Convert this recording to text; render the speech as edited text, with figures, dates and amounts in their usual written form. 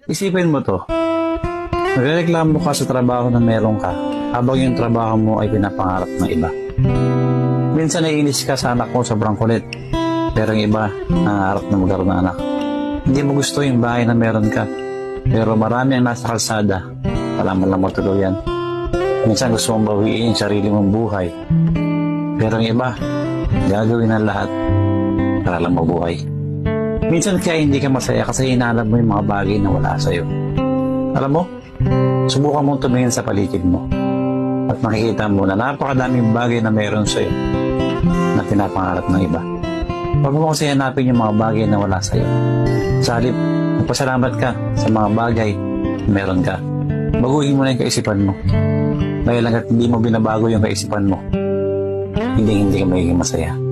Isipin mo to. Nagreklamo ka sa trabaho na meron ka habang yung trabaho mo ay pinapangarap ng iba. Minsan naiinis ka sa anak mo sobrang kulit. Pero yung iba, nangarap na magkaroon ng anak. Hindi mo gusto yung bahay na meron ka. Pero marami ang nasa kalsada. Wala man lang matuluyan. Minsan gusto mong bawiin yung sarili mong buhay. Pero yung iba, gagawin ang lahat para lang mabuhay. Minsan kaya hindi ka masaya kasi hinalab mo yung mga bagay na wala sa'yo. Alam mo, subukan mong tumingin sa paligid mo at makikita mo na napakadaming bagay na meron sa'yo na pinapangarap ng iba. Huwag mo kasi hanapin yung mga bagay na wala sa'yo. Sa halip, magpasalamat ka sa mga bagay na meron ka. Baguhin mo na yung kaisipan mo. Dahil hanggat hindi mo binabago yung kaisipan mo, hindi ka magiging masaya.